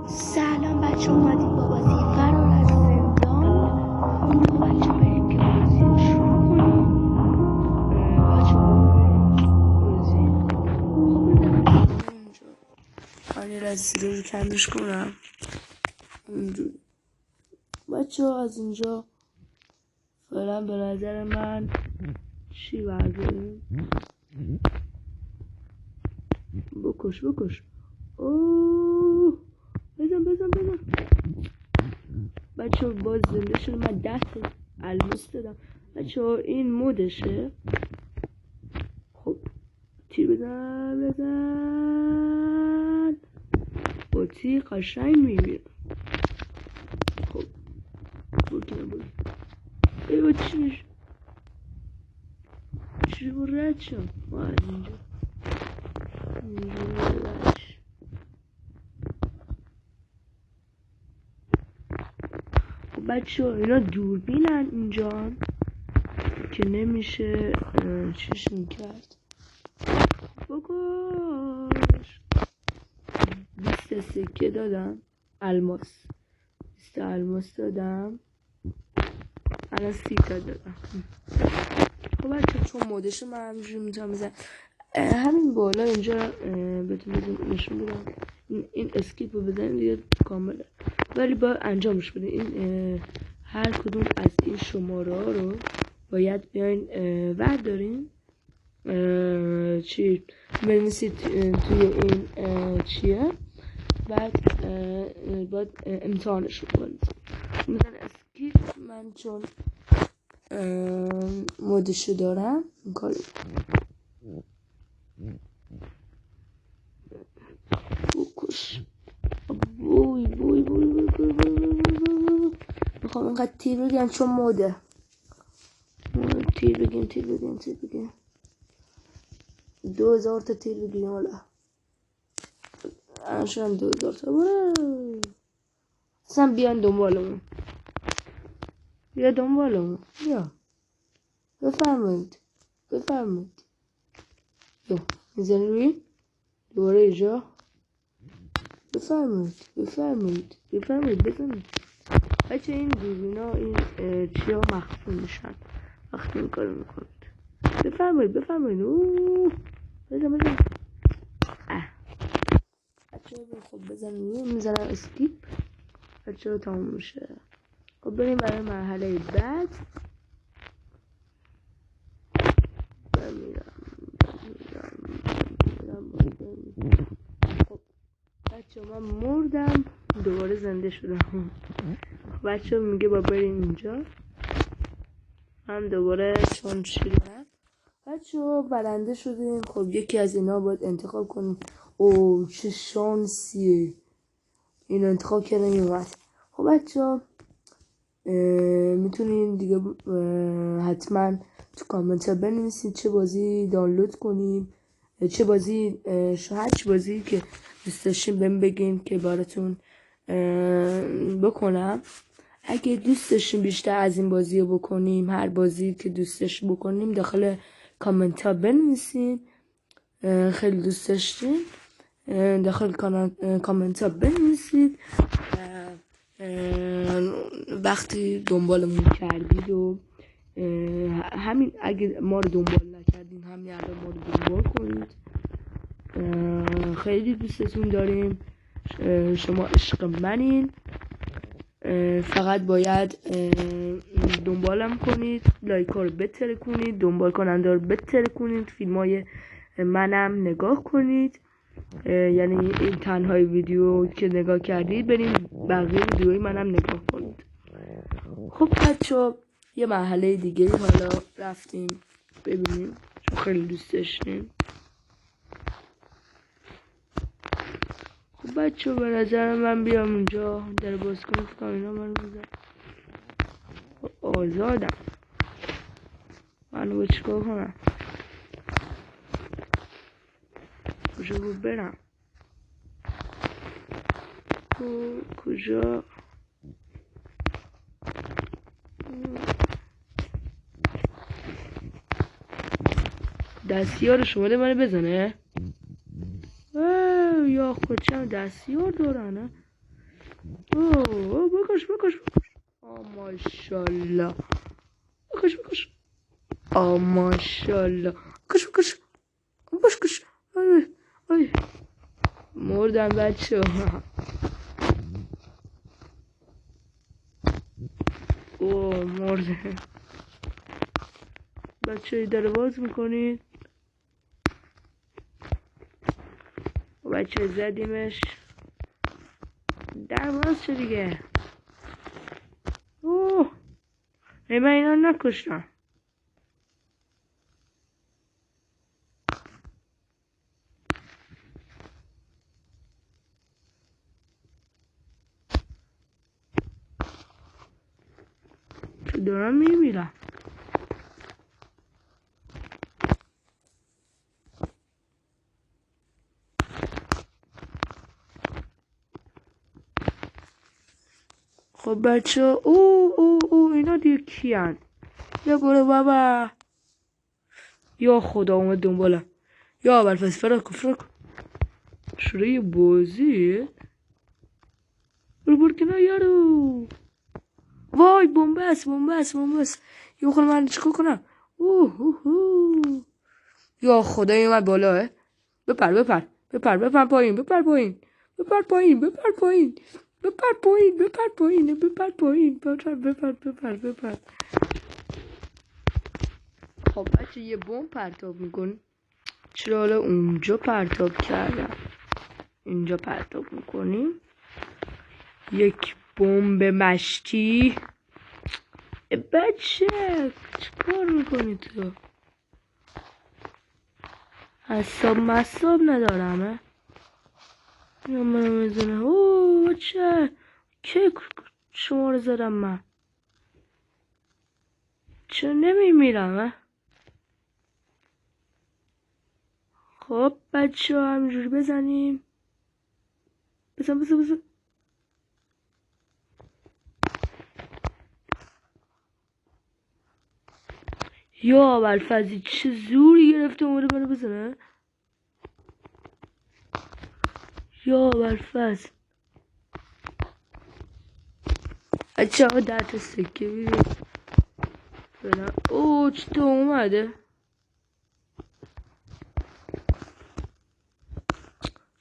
سلام بچه، اومدیم با بازی فرار از زندان. خب بچه بریم که بازی رو شروع کنیم. بچه بازی خب بزنم اینجا. من یه رسیده رو کندش کنم اینجوری. بچه ها از اینجا فعلا به نظر من چی برداریم؟ بکش اوه بزن بچه باز زنده شده. من 10 تا الماس دادم. بچه ها این مودشه. خب تیر بزن با تیر قشنگ میبینم. خب برو ای با چی با رد شم ما از اینجا ردش. خب بچه ها اینا دوربینن اینجا که نمیشه چیش میکرد. بکش 20 سکه دادم الماس. 20 الماس دادم. الان 30 تا دادم. خب بچه چون مودش من همینجوری میتونم بزن همین بالا اینجا بهتون نشون بدم. این اسکیپ رو بزنید دیگه کامله، ولی باید انجامش بدید. این هر کدوم از این شماره ها رو باید بیاین وردارین. چی بنویسید توی این چیه، بعد باید امتحانش رو کنید. مثلا اسکیپ من چون مودشو دارم این کار بکش. بوی میخوام اینقدر تیر بگم چون موده. تیر بگیم 2000 تا تیر بگیم. حالا الان شدم 2000 تا. اصلا بیان دنبالمون. بیا بفرمایید بیا میزنی روی دوباره اینجا. بفرمایید بزنید. بچه این دوربینا این چیا مخفی میشن وقتی این کارو میکنید. بفرمایید بزن بچه خب بزنید. میزنم اسکیپ. بچه ها تموم میشه. خب بریم برای مرحله بعد. خب بچه من مردم دوباره زنده شدم. بچه میگه با بریم اینجا. من دوباره چون شیرم بچه ها برنده شدیم. خب یکی از اینا باید انتخاب کنیم. اوه چه شانسیه این انتخاب کردن اومد. خب بچه ها میتونین دیگه حتما تو کامنت ها بنویسید چه بازی دانلود کنیم، چه بازی هر بازی که دوست داشتین بهم بگین که براتون بکنم. اگه دوست داشتین بیشتر از این بازی رو بکنیم، هر بازی که دوست داشتین بکنیم داخل کامنت ها بنویسین. خیلی دوست داشتین داخل کامنت ها بنویسید. وقتی دنبالمون کردید و همین اگه ما رو دنبال نکردین همین الان ما رو دنبال کنید. خیلی دوستتون داریم. شما عشق منین. فقط باید دنبالم کنید، لایک ها رو بتره کنید، دنبال کننده رو بتره کنید، فیلم های منم نگاه کنید. یعنی این تنهای ویدیو که نگاه کردید بریم بقیه ویدیوهای منم نگاه کنید. خب بچه یه مرحله دیگه حالا رفتیم ببینیم چون خیلی دوست داشتیم. خب بچه به نظر من بیام اونجا در باز کنم که اینا من بزن. آزادم منو با چیکار کنم؟ کجا بود برم؟ کجا؟ دستیار شما ده منو بزنه؟ یا خودشم دستیار دارن. بکش ماشالله. بکش ماشالله. بکش. آی مردم بچه. مرده بچه. در باز میکنید بچه. زدیمش. در باز شد دیگه. من اینا نکشتم. که دارم میمیرم. خب بچه. اینا دیگه کیان؟ یا برو بابا. یا خدا اومد دنبالم. یا اول پس فرق شروع بازی. برو کنار یارو. وای بومبس. یا خدا من چیکار کنم؟ یا خدا این اومد بالا. بپر پایین. بپر پایین. خب بچه یه بمب پرتاب میکن. چرا حالا اونجا پرتاب کردم؟ اینجا پرتاب میکنیم. یک بمب مشتی. بچه چیکار میکنی تو؟ حساب ندارم. یا منو میزنه. بچه که شما رو زدم من. چرا نمیمیرم؟ خب بچه همینجوری بزنیم. بزن. یا ابوالفضل چه زوری گرفته اومده منو بزنه. یا ابوالفضل بچه ها 10 تا سکه بیدید فعلا. چطور اومده؟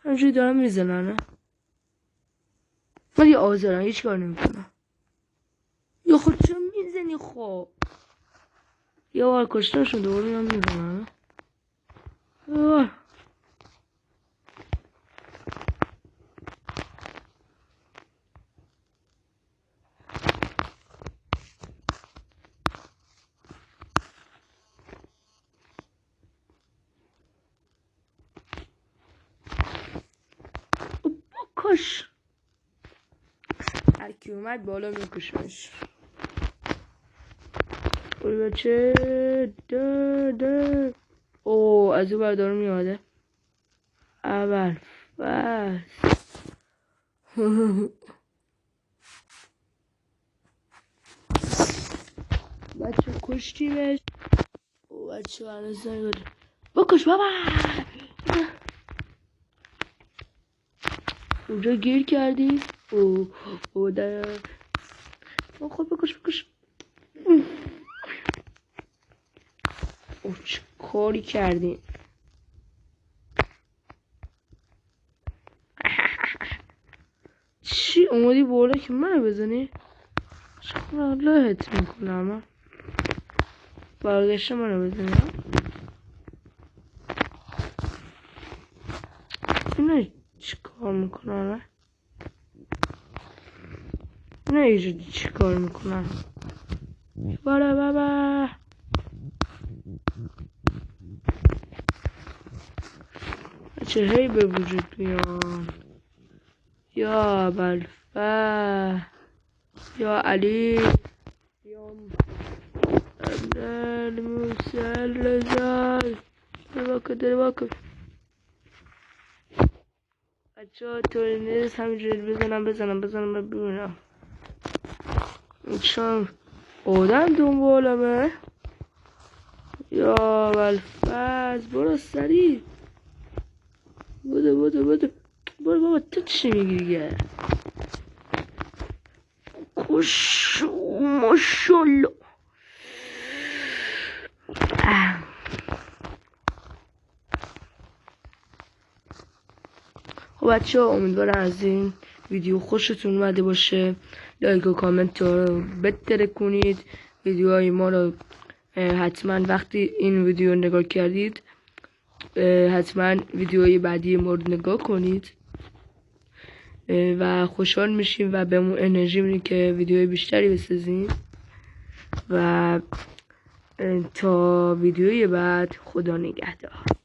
همینجوری دارم میزنن. من یه آزارم هیچ کار نمیکنم. یا خود چرا میزنی؟ خب یه بار کشتنشون دوباره میام میزنن. کش. هرکی اومد بالا میکشمش. بچه ده. از اون بردارم میاده. اول بچه کشتیمش. بچه هنوز نمیده. بکش بابا. اونجا گیر کردی. ده. خب بکش. چه کاری کردی؟ چی اومدی بالا که منو بزنی؟ چقدر لهت میکنم. برگشت منو بزنی. اینا چی کار میکنم؟ نه اینجا چی کار میکنم؟ باره بابا. چه هی به وجود میان. یا ابوالفضل. یا علی. یا المسلسل. دلواکه. بچه ها طوری نیست همینجوری بزنم ببینم. چون آدم دنبالمه. یا ابوالفضل برو سریع. بودو برو بابا تو چی میگی دیگه؟ ماشاءالله. خب بچه ها، امیدوارم از این ویدیو خوشتون اومده باشه. لایک و کامنت رو بتره کنید. ویدیوهای ما رو حتما وقتی این ویدیو نگاه کردید حتما ویدیوهای بعدی ما رو نگاه کنید و خوشحال میشیم و بهمون انرژی میدین که ویدیوهای بیشتری بسازیم. و تا ویدیوی بعد، خدا نگهدار.